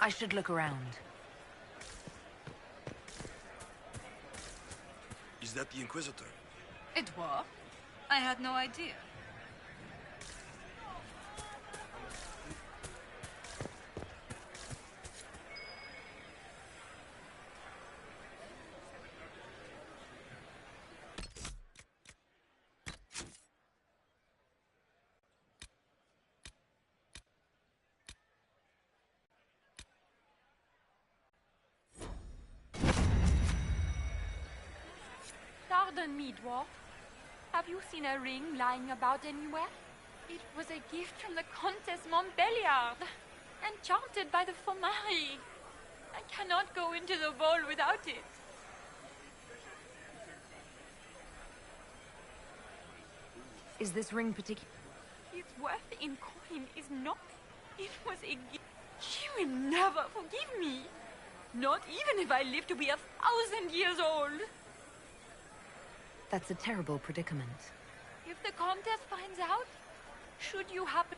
I should look around. Is that the Inquisitor? It was? I had no idea. Pardon me, dwarf. Have you seen a ring lying about anywhere? It was a gift from the Countess Montbelliard, enchanted by the Fomari. I cannot go into the ball without it. Is this ring particular? Its worth in coin is not. It was a gift. She will never forgive me. Not even if I live to be 1,000 years old. That's a terrible predicament. If the Countess finds out, should you happen...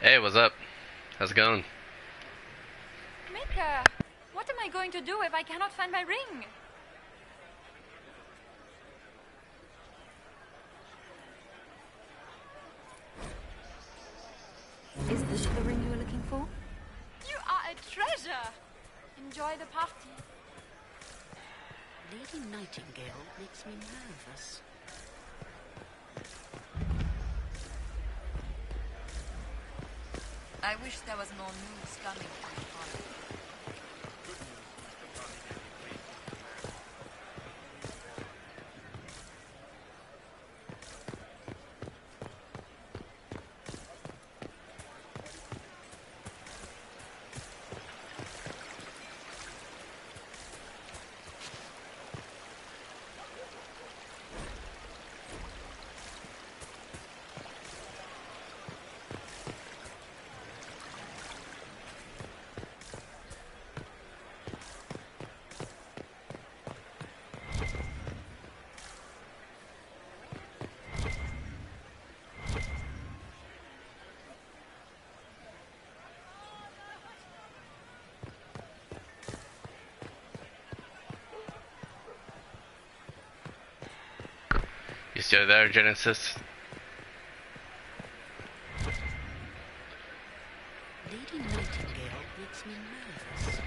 Hey, what's up? How's it going? Maker, what am I going to do if I cannot find my ring? Is this the ring you were looking for? You are a treasure! Enjoy the party. Lady Nightingale makes me nervous. I wish there was more news coming from the party. You still there, Genesis? Lady Nightingale makes me nervous.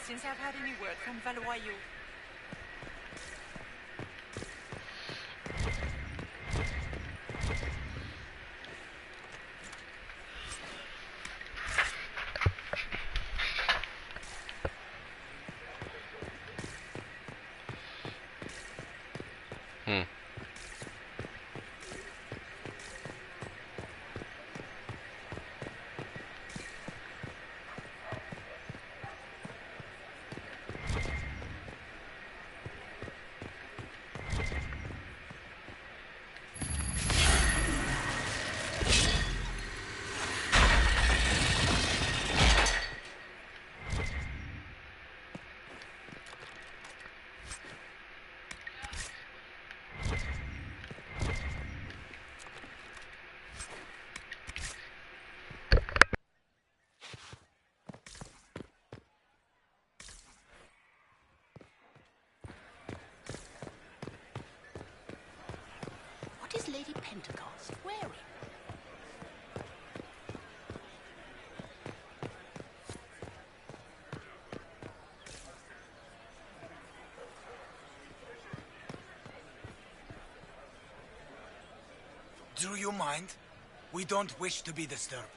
since I've had any word from Valoyo. Hmm. What is Lady Pentecost wearing? Do you mind? We don't wish to be disturbed.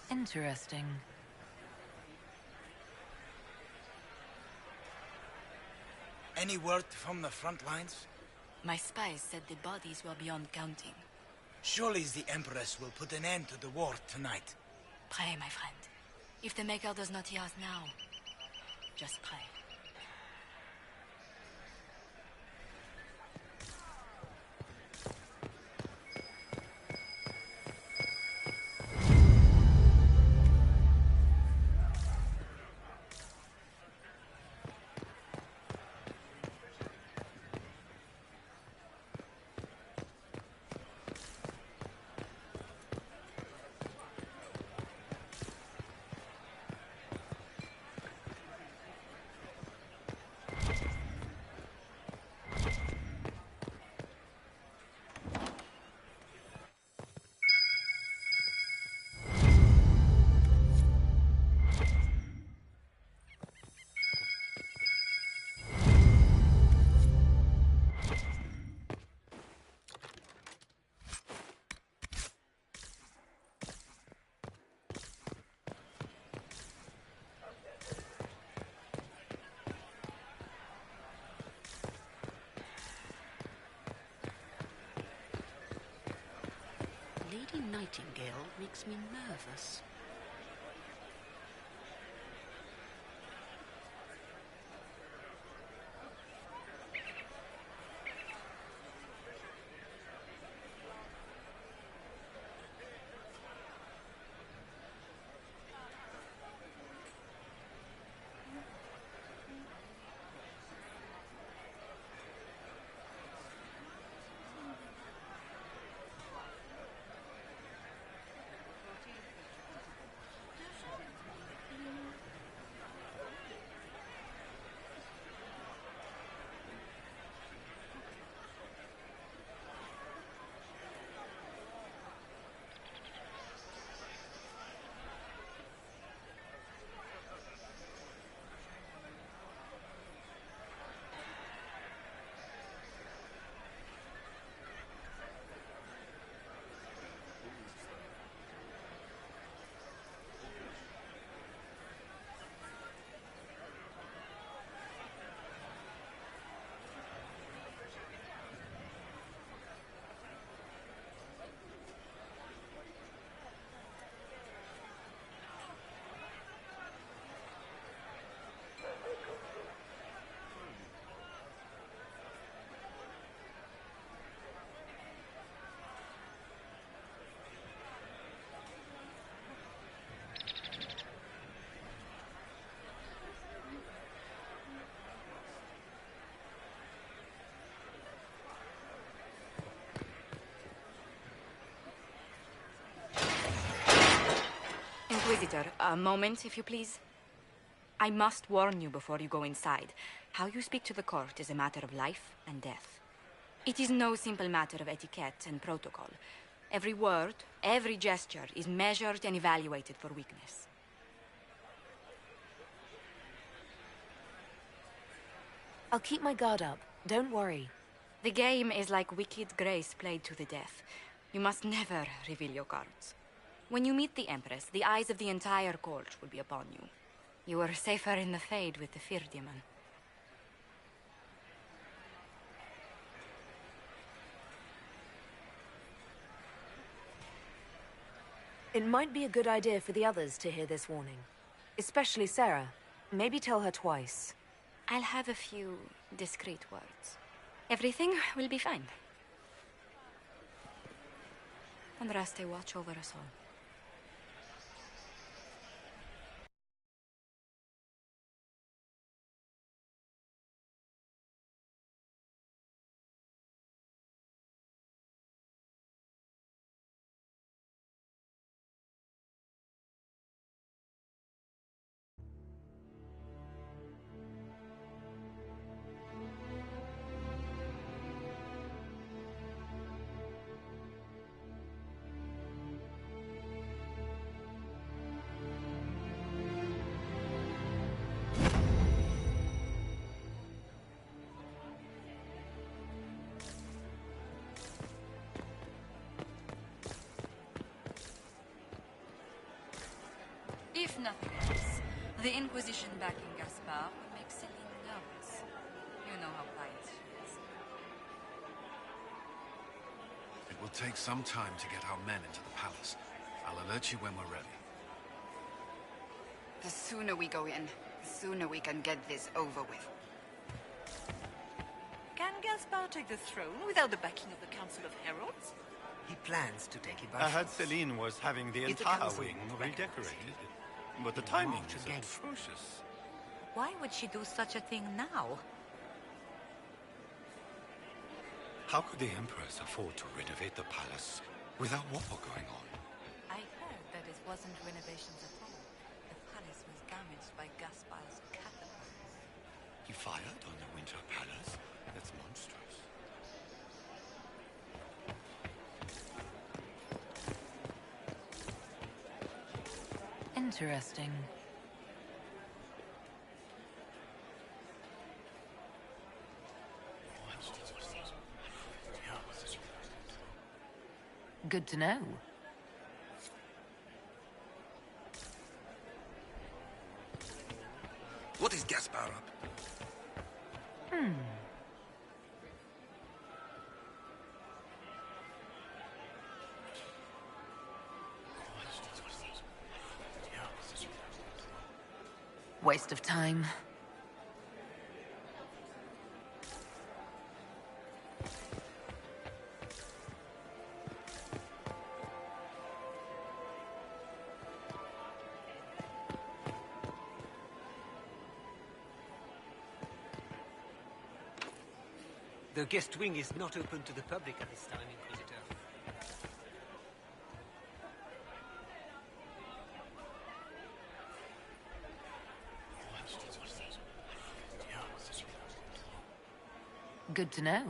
Interesting. Any word from the front lines? My spies said the bodies were beyond counting. Surely the Empress will put an end to the war tonight. Pray, my friend. If the Maker does not hear us now, just pray. Lady Nightingale makes me nervous. Inquisitor, a moment, if you please. I must warn you before you go inside. How you speak to the court is a matter of life and death. It is no simple matter of etiquette and protocol. Every word, every gesture is measured and evaluated for weakness. I'll keep my guard up. Don't worry. The game is like wicked grace played to the death. You must never reveal your cards. When you meet the Empress, the eyes of the entire court will be upon you. You are safer in the Fade with the Fear Demon. It might be a good idea for the others to hear this warning. Especially Sarah. Maybe tell her twice. I'll have a few discreet words. Everything will be fine. Andraste, watch over us all. If nothing else, the Inquisition backing Gaspard would make Celine nervous. You know how quiet she is. It will take some time to get our men into the palace. I'll alert you when we're ready. The sooner we go in, the sooner we can get this over with. Can Gaspard take the throne without the backing of the Council of Heralds? He plans to take it by I heard force. Celine was having the If the entire council wing won't recognize redecorated. it, But the he will timing march is against it. atrocious. Why would she do such a thing now? How could the Empress afford to renovate the palace without war going on? I heard that it wasn't renovations at all. The palace was damaged by Gaspard's catapults. He fired on the Winter Palace? That's monstrous. Interesting. Good to know. What is Gaspard up? Waste of time. The guest wing is not open to the public at this time, Inquisitor. Good to know.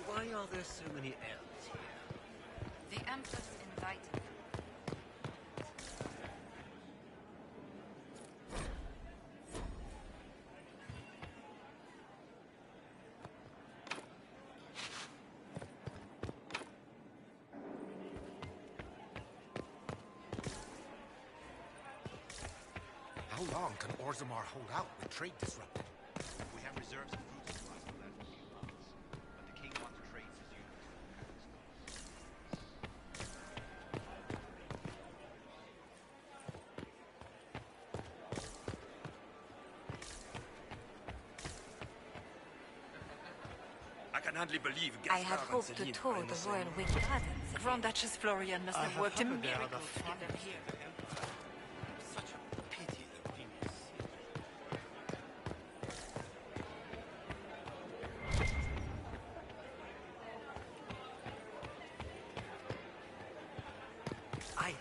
Why are there so many elves here? The Empress invited them. How long can Orzammar hold out with trade disrupted? We have reserves of food supplies for that for a few months, but the king wants trades as usual. I can hardly believe I had hoped to tour the Royal Wing Gardens. Grand Duchess Florian must have worked a heard they are miracle the to get them finest here. in the Empire. Such a pity the Queen is sick. I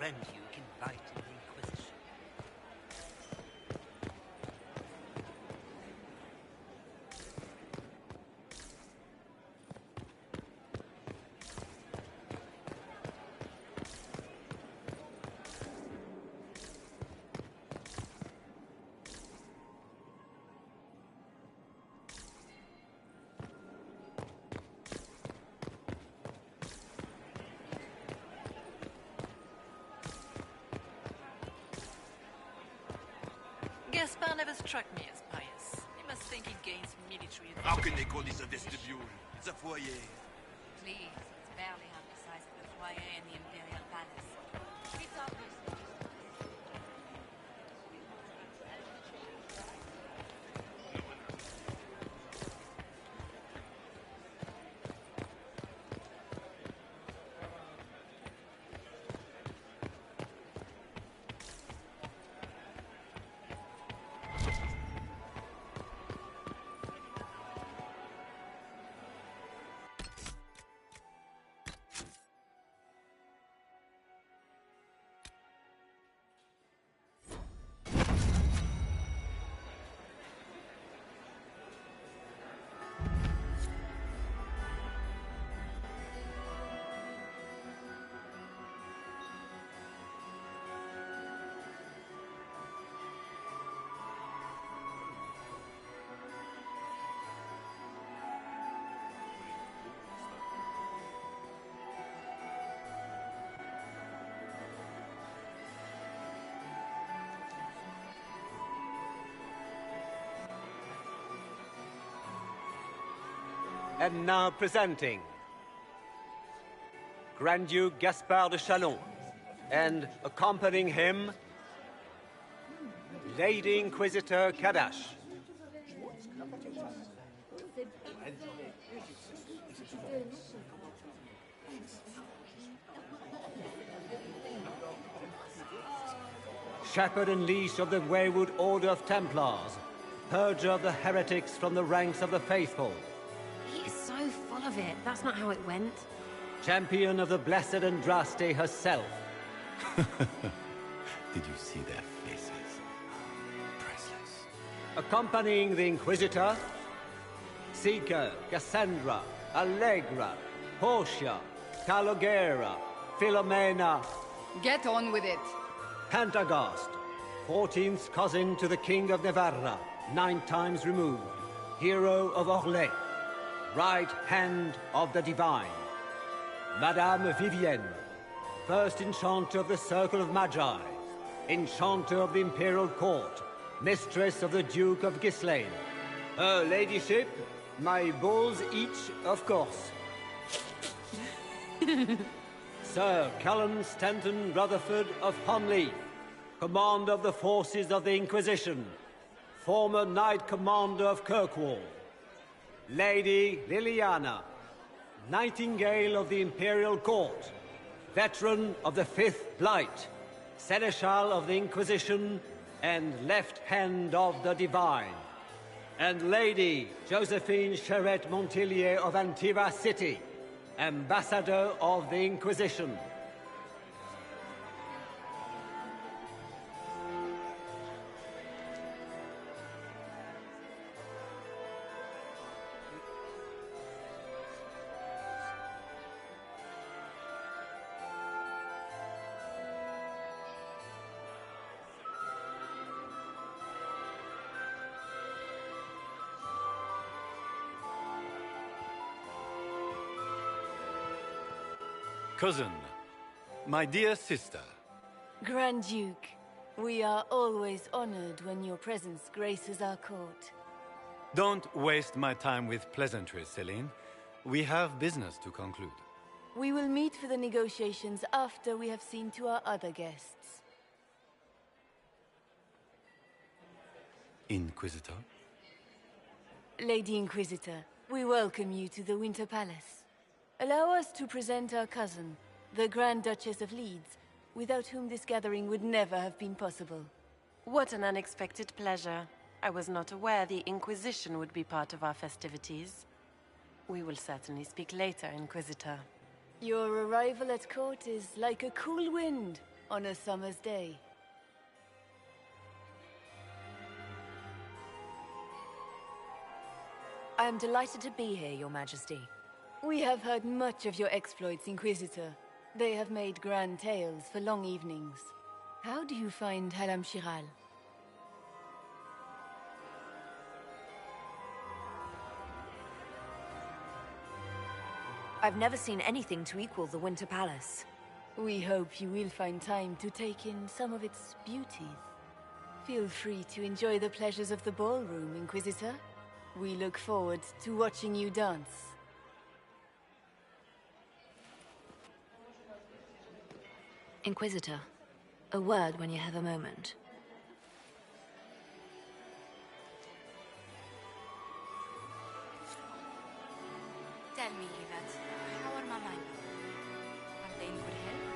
Grand Duke invited the Inquisition. Gaspar never struck me as pious. You must think he gains military How can advantage. they call this a vestibule? It's a foyer. Please, it's barely half the size of the foyer in the Imperial Palace. It's obvious. And now presenting Grand Duke Gaspard de Chalon, and accompanying him, Lady Inquisitor Kadash. Shepherd and leash of the Wayward Order of Templars, purger of the heretics from the ranks of the faithful. He is so full of it. That's not how it went. Champion of the Blessed Andraste herself. Did you see their faces? Priceless. Accompanying the Inquisitor, Seeker, Cassandra, Allegra, Portia, Calogera, Philomena. Get on with it. Pantagast, 14th cousin to the King of Navarra, 9 times removed, hero of Orlais, right hand of the Divine. Madame Vivienne, first enchanter of the Circle of Magi, enchanter of the Imperial Court, mistress of the Duke of Ghislaine. Her ladyship, my bulls each, of course. Sir Callum Stanton Rutherford of Honleaf, commander of the forces of the Inquisition, former Knight Commander of Kirkwall. Lady Liliana, Nightingale of the Imperial Court, veteran of the Fifth Blight, Seneschal of the Inquisition, and left hand of the Divine. And Lady Josephine Charette Montillier of Antiva City, Ambassador of the Inquisition. Cousin, my dear sister. Grand Duke, we are always honored when your presence graces our court. Don't waste my time with pleasantries, Celine. We have business to conclude. We will meet for the negotiations after we have seen to our other guests. Inquisitor? Lady Inquisitor, we welcome you to the Winter Palace. Allow us to present our cousin, the Grand Duchess of Leeds, without whom this gathering would never have been possible. What an unexpected pleasure. I was not aware the Inquisition would be part of our festivities. We will certainly speak later, Inquisitor. Your arrival at court is like a cool wind, on a summer's day. I am delighted to be here, Your Majesty. We have heard much of your exploits, Inquisitor. They have made grand tales for long evenings. How do you find Haram Shiral? I've never seen anything to equal the Winter Palace. We hope you will find time to take in some of its beauties. Feel free to enjoy the pleasures of the ballroom, Inquisitor. We look forward to watching you dance. Inquisitor, a word when you have a moment. Tell me, Yvette, how are Mama and Papa? Are they in good health?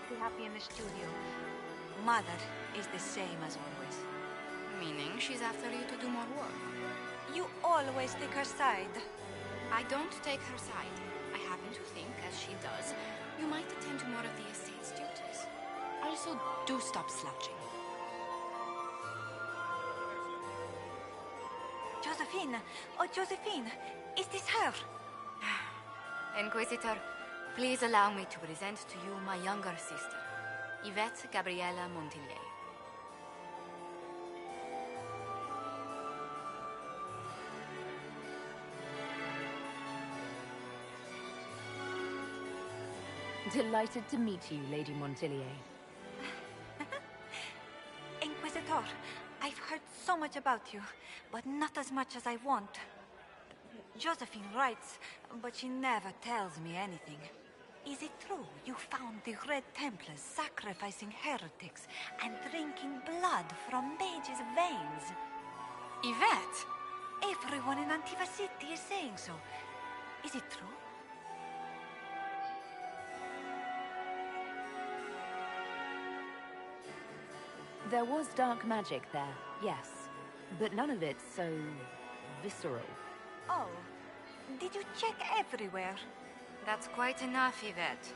Be happy in the studio. Mother is the same as always. Meaning she's after you to do more work. You always take her side. I don't take her side. I happen to think, as she does, you might attend to more of the estate's duties. Also, do stop slouching. Josephine! Oh, Josephine! Is this her? Inquisitor, please allow me to present to you my younger sister, Yvette Gabriella Montillier. Delighted to meet you, Lady Montillier. Inquisitor, I've heard so much about you, but not as much as I want. Josephine writes, but she never tells me anything. Is it true you found the Red Templars sacrificing heretics and drinking blood from mages' veins? Yvette! Everyone in Antiva City is saying so. Is it true? There was dark magic there, yes. But none of it so visceral. Oh, did you check everywhere? That's quite enough, Yvette.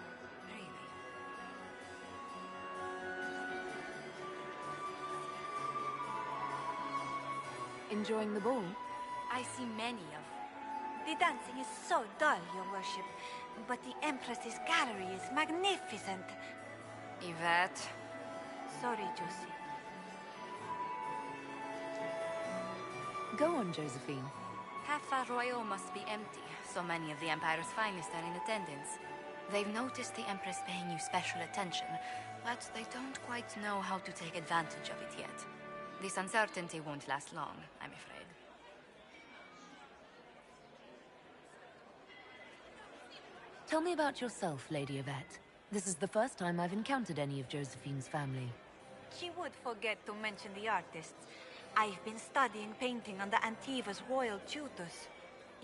Really. Enjoying the ball? I see many of... The dancing is so dull, Your Worship. But the Empress's gallery is magnificent. Yvette. Sorry, Josie. Go on, Josephine. Cafe Royal must be empty. So many of the Empire's finest are in attendance. They've noticed the Empress paying you special attention, but they don't quite know how to take advantage of it yet. This uncertainty won't last long, I'm afraid. Tell me about yourself, Lady Yvette. This is the first time I've encountered any of Josephine's family. She would forget to mention the artists. I've been studying painting under Antiva's royal tutors.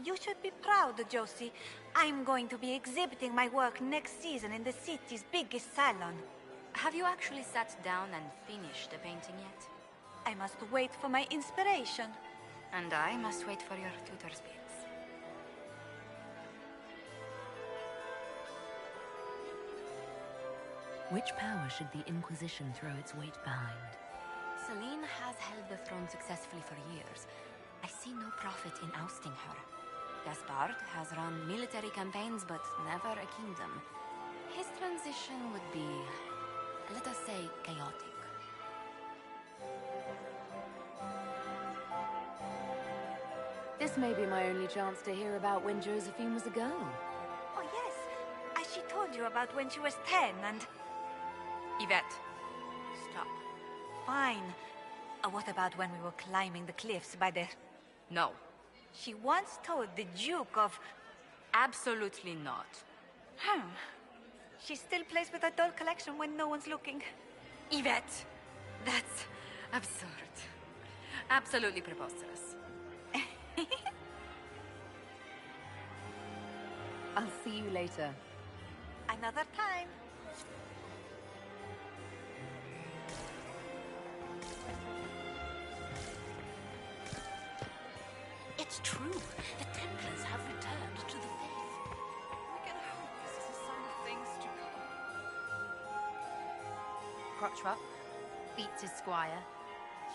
You should be proud, Josie. I'm going to be exhibiting my work next season in the city's biggest salon. Have you actually sat down and finished the painting yet? I must wait for my inspiration. And I must wait for your tutor's bills. Which power should the Inquisition throw its weight behind? Celine has held the throne successfully for years. I see no profit in ousting her. Gaspard has run military campaigns, but never a kingdom. His transition would be, let us say, chaotic. This may be my only chance to hear about when Josephine was a girl. Oh, yes. As she told you about when she was 10 and... Yvette, stop. Fine. What about when we were climbing the cliffs by the... No. She once told the Duke of... Absolutely not. She still plays with her doll collection when no one's looking. Yvette, that's absurd. Absolutely preposterous. I'll see you later. Another time. It's true. The Templars have returned to the faith. We can hope this is a sign of things to come. crotch-rot. Beats his squire.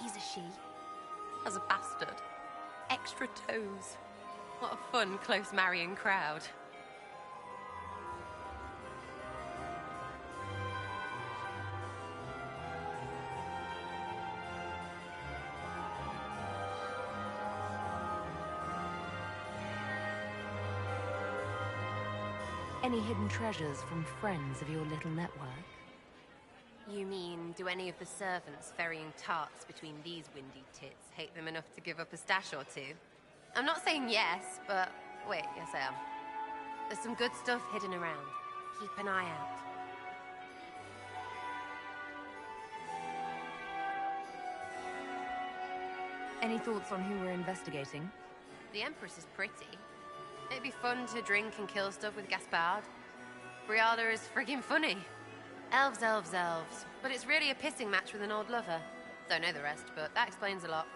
He's a she. As a bastard. Extra toes. What a fun, close marrying crowd. Any hidden treasures from friends of your little network? You mean, do any of the servants ferrying tarts between these windy tits hate them enough to give up a stash or two? I'm not saying yes, but wait, yes I am. There's some good stuff hidden around. Keep an eye out. Any thoughts on who we're investigating? The Empress is pretty. It'd be fun to drink and kill stuff with Gaspard. Briala is friggin' funny. Elves, elves, elves. But it's really a pissing match with an old lover. Don't know the rest, but that explains a lot.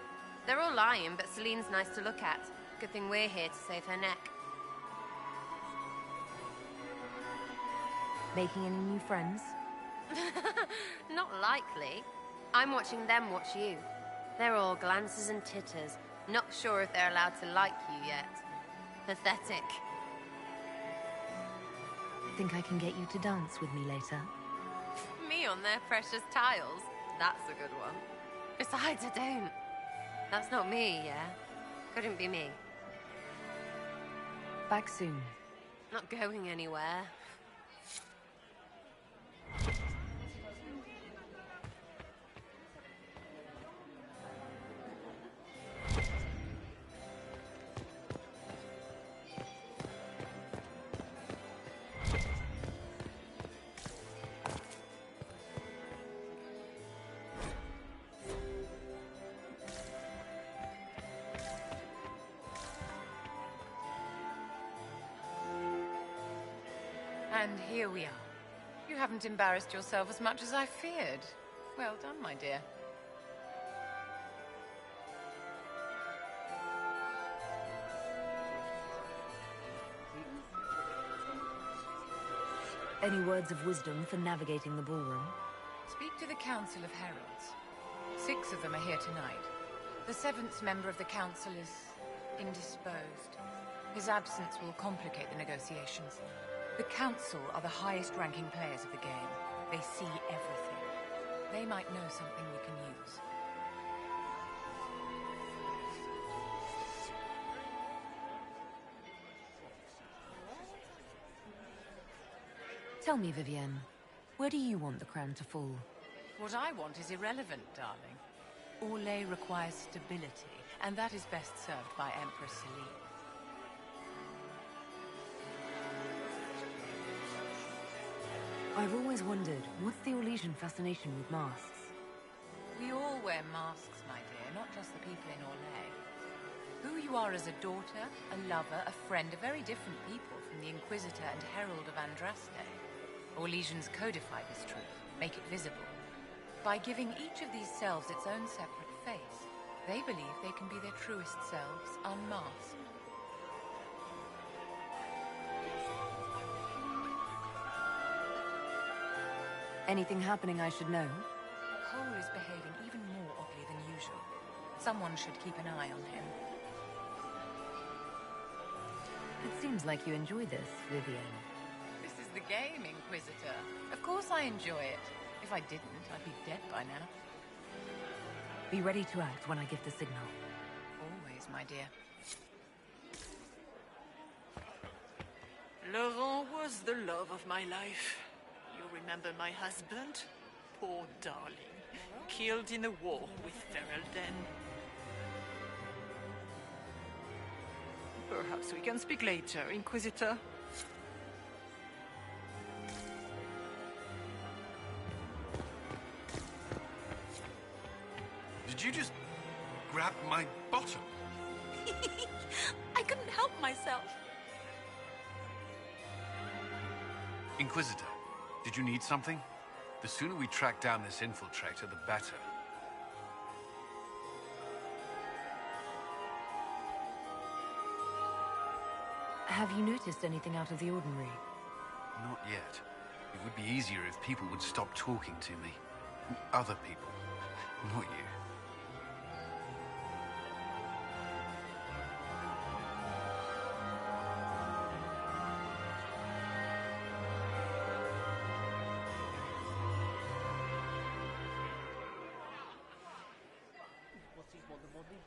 They're all lying, but Celine's nice to look at. Good thing we're here to save her neck. Making any new friends? Not likely. I'm watching them watch you. They're all glances and titters. Not sure if they're allowed to like you yet. Pathetic. Think I can get you to dance with me later? Me on their precious tiles? That's a good one. Besides, I don't. That's not me, yeah? Couldn't be me. Back soon. Not going anywhere. And here we are. You haven't embarrassed yourself as much as I feared. Well done, my dear. Any words of wisdom for navigating the ballroom? Speak to the Council of Heralds. 6 of them are here tonight. The 7th member of the Council is indisposed. His absence will complicate the negotiations. The Council are the highest-ranking players of the game. They see everything. They might know something we can use. Tell me, Vivienne, where do you want the crown to fall? What I want is irrelevant, darling. Orlais requires stability, and that is best served by Empress Celine. I've always wondered, what's the Orlesian fascination with masks? We all wear masks, my dear, not just the people in Orlais. Who you are as a daughter, a lover, a friend are very different people from the Inquisitor and Herald of Andraste. Orlesians codify this truth, make it visible. By giving each of these selves its own separate face, they believe they can be their truest selves, unmasked. Anything happening I should know? Cole is behaving even more oddly than usual. Someone should keep an eye on him. It seems like you enjoy this, Vivienne. This is the game, Inquisitor. Of course I enjoy it. If I didn't, I'd be dead by now. Be ready to act when I give the signal. Always, my dear. Laurent was the love of my life. You remember my husband? Poor darling. Killed in a war with Ferelden. Perhaps we can speak later, Inquisitor. Did you just grab my bottom? I couldn't help myself. Inquisitor, did you need something? The sooner we track down this infiltrator, the better. Have you noticed anything out of the ordinary? Not yet. It would be easier if people would stop talking to me. Other people, not you. What's his mother money?